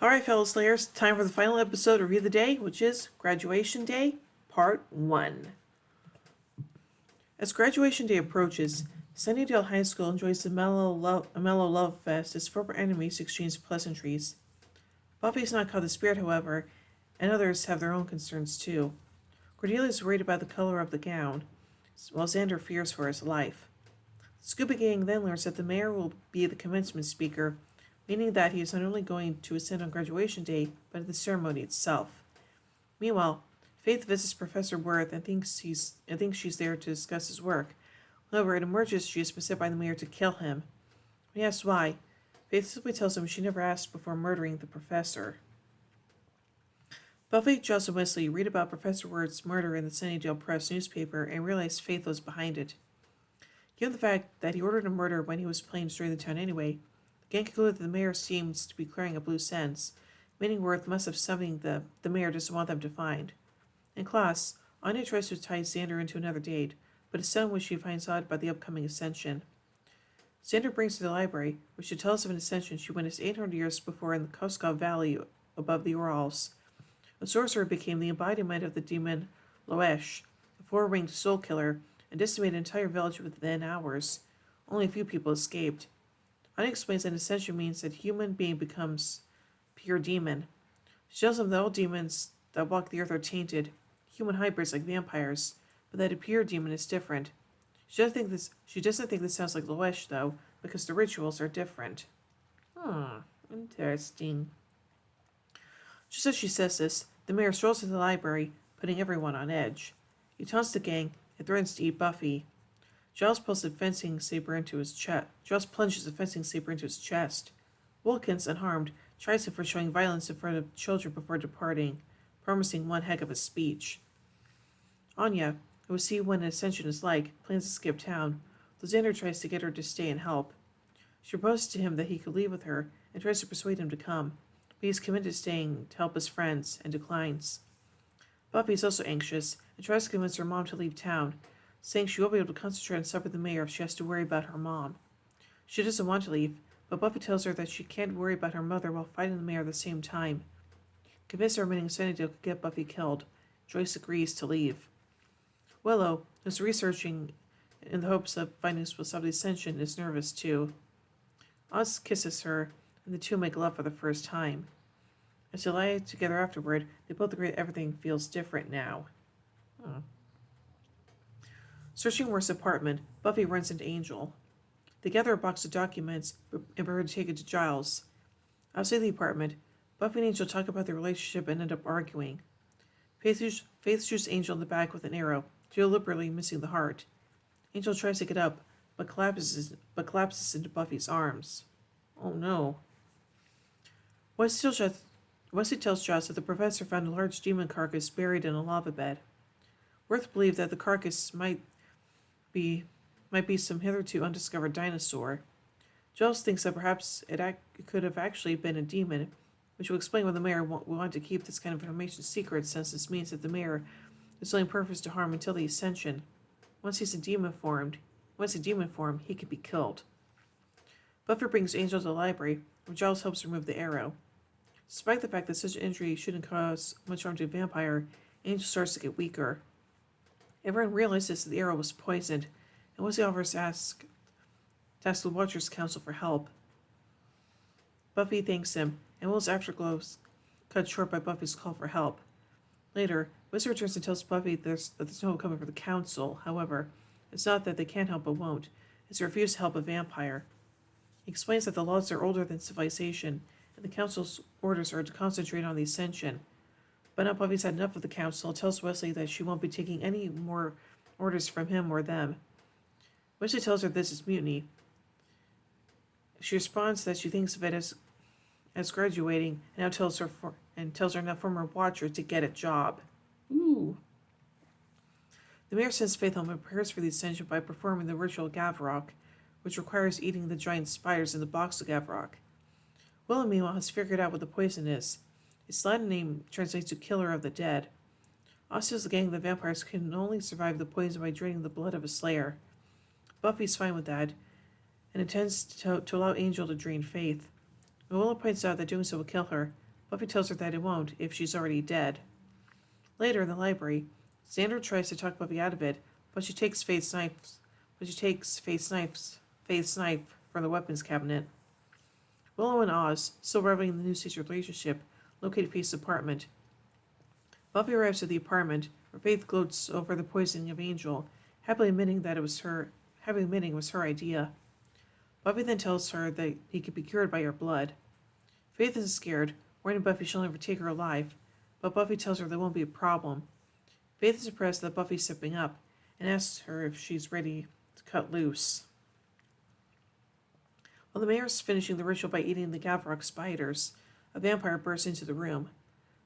Alright, fellow Slayers, time for the final episode of Review of the Day, which is Graduation Day, Part 1. As graduation day approaches, Sunnydale High School enjoys a mellow love fest as former enemies exchange pleasantries. Buffy's not caught the spirit, however, and others have their own concerns too. Cordelia is worried about the color of the gown, while Xander fears for his life. The Scuba Gang then learns that the mayor will be the commencement speaker, meaning that he is not only going to attend on graduation day, but at the ceremony itself. Meanwhile, Faith visits Professor Worth and thinks she's there to discuss his work. However, it emerges she is beset by the mayor to kill him. When he asks why, Faith simply tells him she never asked before murdering the professor. Buffy, Giles, and Wesley read about Professor Worth's murder in the Sunnydale Press newspaper and realize Faith was behind it. Given the fact that he ordered a murder when he was planning to destroy the town anyway, the gang concluded that the mayor seems to be clearing up loose ends, meaning Worth must have something the mayor doesn't want them to find. In class, Anya tries to tie Xander into another date, but is stunned when she finds out about the upcoming ascension. Xander brings her to the library, where she tells of an ascension she witnessed 800 years before in the Koskov Valley above the Urals. A sorcerer became the embodiment of the demon Loesh, the four-winged soul killer, and decimated an entire village within hours. Only a few people escaped. Anya explains that ascension means that a human being becomes pure demon. She tells him that all demons that walk the earth are tainted, human hybrids like vampires, but that a pure demon is different. She doesn't think this sounds like Loesh, though, because the rituals are different. Interesting. Just as she says this, the mayor strolls into the library, putting everyone on edge. He taunts the gang and threatens to eat Buffy. Giles plunges a fencing saber into his chest. Wilkins, unharmed, tries him for showing violence in front of children before departing, promising one heck of a speech. Anya, who will see what an ascension is like, plans to skip town, though Xander tries to get her to stay and help. She proposes to him that he could leave with her and tries to persuade him to come, but he is committed to staying to help his friends and declines. Buffy is also anxious and tries to convince her mom to leave town, saying she won't be able to concentrate on stuff with the mayor if she has to worry about her mom. She doesn't want to leave, but Buffy tells her that she can't worry about her mother while fighting the mayor at the same time. Convinced that remaining Sunnydale could get Buffy killed, Joyce agrees to leave. Willow, who's researching in the hopes of finding what's up the ascension, is nervous too. Oz kisses her, and the two make love for the first time. As they lie together afterward, they both agree that everything feels different now. Searching Worth's apartment, Buffy runs into Angel. They gather a box of documents and prepare to take it to Giles. Outside the apartment, Buffy and Angel talk about their relationship and end up arguing. Faith shoots Angel in the back with an arrow, deliberately missing the heart. Angel tries to get up, but collapses into Buffy's arms. Oh no. Wesley tells Giles that the professor found a large demon carcass buried in a lava bed. Worth believed that the carcass might be some hitherto undiscovered dinosaur. Giles thinks that perhaps it could have actually been a demon, which will explain why the mayor will want to keep this kind of information secret, since this means that the mayor is only purpose to harm until the ascension. Once in demon form, he could be killed. Buffy brings Angel to the library, where Giles helps remove the arrow. Despite the fact that such an injury shouldn't cause much harm to a vampire, Angel starts to get weaker. Everyone realizes that the arrow was poisoned, and Wesley offers to ask the Watchers Council for help. Buffy thanks him, and Will's afterglow is cut short by Buffy's call for help. Later, Wesley returns and tells Buffy that there's no hope coming for the Council. However, it's not that they can't help but won't. It's a refuse to help a vampire. He explains that the laws are older than civilization, and the Council's orders are to concentrate on the Ascension. But now Buffy's had enough of the Council and tells Wesley that she won't be taking any more orders from him or them. Wesley tells her this is mutiny. She responds that she thinks of it as graduating, and now tells her now former Watcher to get a job. Ooh. The mayor sends Faith home and prepares for the ascension by performing the ritual Gavrok, which requires eating the giant spiders in the box of Gavrok. Willow, meanwhile, has figured out what the poison is. Its Latin name translates to Killer of the Dead. Oz tells the gang that vampires can only survive the poison by draining the blood of a slayer. Buffy's fine with that, and intends to allow Angel to drain Faith. Willow points out that doing so will kill her, Buffy tells her that it won't if she's already dead. Later in the library, Xander tries to talk Buffy out of it, but she takes Faith's knife from the weapons cabinet. Willow and Oz, still reveling in the new state's relationship, locate Faith's apartment. Buffy arrives at the apartment, where Faith gloats over the poisoning of Angel, happily admitting it was her idea. Buffy then tells her that he could be cured by her blood. Faith is scared, warning Buffy she'll never take her alive, but Buffy tells her there won't be a problem. Faith is impressed that Buffy's stepping up, and asks her if she's ready to cut loose. While the mayor is finishing the ritual by eating the Gavrok spiders, a vampire bursts into the room.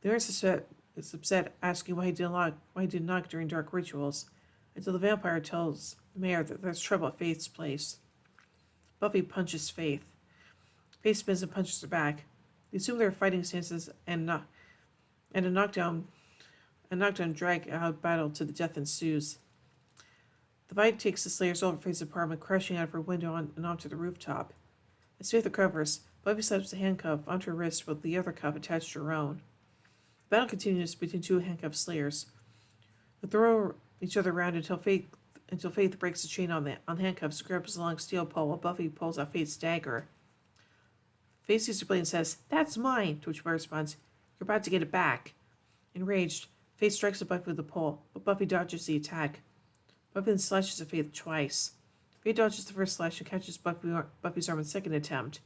The mayor is upset, asking why he didn't knock during dark rituals, until the vampire tells the mayor that there's trouble at Faith's place. Buffy punches Faith. Faith spins and punches her back. They assume they're fighting stances and a knockdown drag-out battle to the death ensues. The fight takes the Slayers over Faith's apartment, crashing out of her window and onto the rooftop. As Faith recovers, Buffy slips a handcuff onto her wrist with the other cuff attached to her own. The battle continues between two handcuffed Slayers, who throw each other around until Faith breaks the chain on handcuffs, grabs a long steel pole while Buffy pulls out Faith's dagger. Faith sees her blade and says, "That's mine," to which Buffy responds, "You're about to get it back." Enraged, Faith strikes at Buffy with the pole, but Buffy dodges the attack. Buffy then slashes at Faith twice. Faith dodges the first slash and catches Buffy's arm in the second attempt,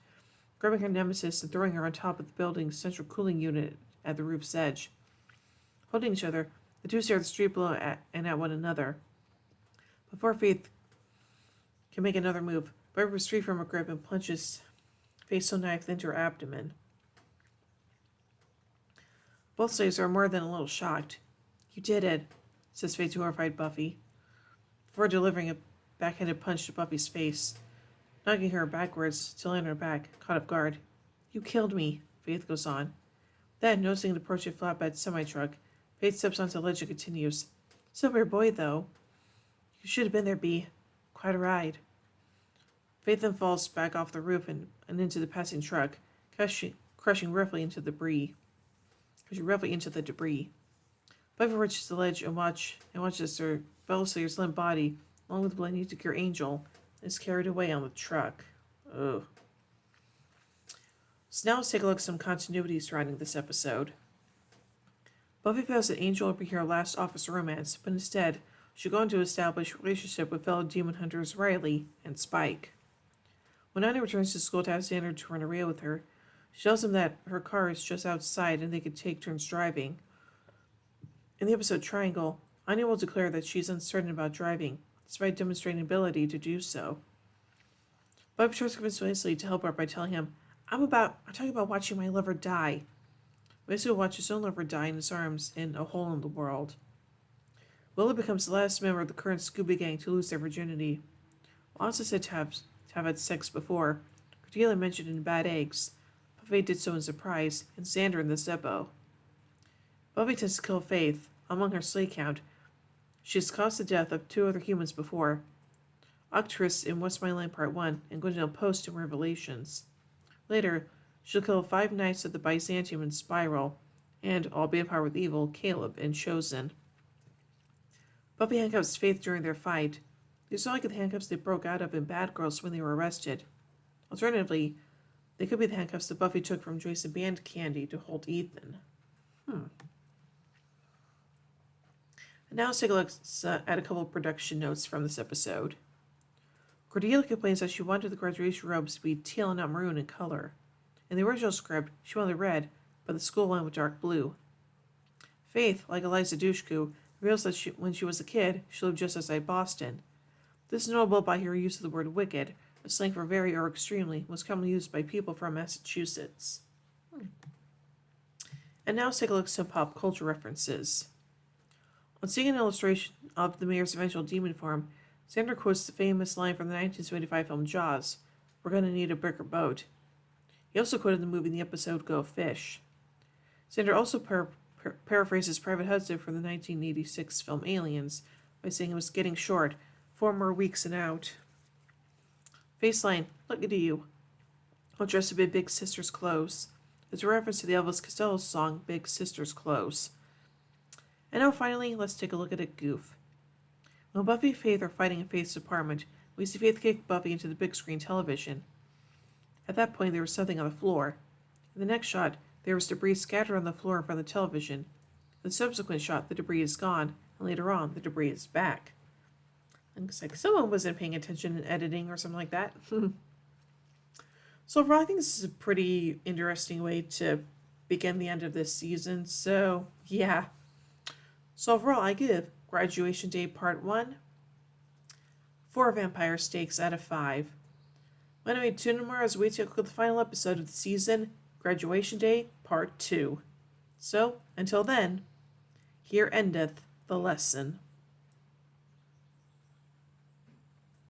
grabbing her nemesis and throwing her on top of the building's central cooling unit at the roof's edge. Holding each other, the two stare at the street below and at one another. Before Faith can make another move, Buffy is free from her grip and plunges Faith's own knife into her abdomen. Both slaves are more than a little shocked. "You did it," says Faith to horrified Buffy, before delivering a backhanded punch to Buffy's face, knocking her backwards to land on her back, caught off guard. "You killed me," Faith goes on. Then, noticing an approaching flatbed semi-truck, Faith steps onto the ledge and continues. "Silver boy, though. You should have been there, Bee. Quite a ride." Faith then falls back off the roof and into the passing truck, crushing roughly into the debris. Buffy reaches the ledge and watches her fellow Slayer's limp body, along with the blood needed to cure Angel, is carried away on the truck. Ugh. So now let's take a look at some continuity surrounding this episode. Buffy feels that Angel will be her last officer romance, but instead, she'll go on to establish a relationship with fellow demon hunters Riley and Spike. When Anya returns to school to ask Xander to run a rail with her, she tells him that her car is just outside and they could take turns driving. In the episode Triangle, Anya will declare that she's uncertain about driving, despite demonstrating ability to do so. Buffy tries to convince Wesley to help her by telling him, I'm talking about watching my lover die." Wesley will watch his own lover die in his arms in A Hole in the World. Willow becomes the last member of the current Scooby Gang to lose their virginity. While also said to have had sex before, Cordelia mentioned in Bad Eggs, Buffy did so in Surprise, and Xander in the Zeppo. Buffy tends to kill Faith. Among her slay count, she has caused the death of 2 other humans before, Octurus in What's My Line Part 1 and Gwendolyn Post in Revelations. Later, she'll kill 5 Knights of the Byzantium in Spiral, and, albeit empowered with evil, Caleb in Chosen. Buffy handcuffs Faith during their fight. These are like the handcuffs they broke out of in Bad Girls when they were arrested. Alternatively, they could be the handcuffs that Buffy took from Joyce and Band Candy to hold Ethan. And now let's take a look at a couple of production notes from this episode. Cordelia complains that she wanted the graduation robes to be teal and not maroon in color. In the original script, she wanted red, but the school went with dark blue. Faith, like Eliza Dushku, reveals that when she was a kid, she lived just outside Boston. This is notable by her use of the word wicked, a slang for very or extremely, was commonly used by people from Massachusetts. And now let's take a look at some pop culture references. On seeing an illustration of the mayor's eventual demon form, Xander quotes the famous line from the 1975 film Jaws, "We're gonna need a bigger boat." He also quoted the movie in the episode Go Fish. Xander also paraphrases Private Hudson from the 1986 film Aliens by saying it was getting short, 4 more weeks and out. Faceline, look at you. All dressed up in big sister's clothes. It's a reference to the Elvis Costello song Big Sister's Close. And now finally, let's take a look at a goof. When Buffy and Faith are fighting in Faith's apartment, we see Faith kick Buffy into the big screen television. At that point, there was something on the floor. In the next shot, there was debris scattered on the floor in front of the television. In the subsequent shot, the debris is gone, and later on, the debris is back. Looks like someone wasn't paying attention in editing or something like that. So overall, I think this is a pretty interesting way to begin the end of this season. So, yeah. So overall, I give Graduation Day Part 1 4 vampire stakes out of 5. Anyway, tune in tomorrow as we take a look at the final episode of the season, Graduation Day Part 2. So, until then, here endeth the lesson.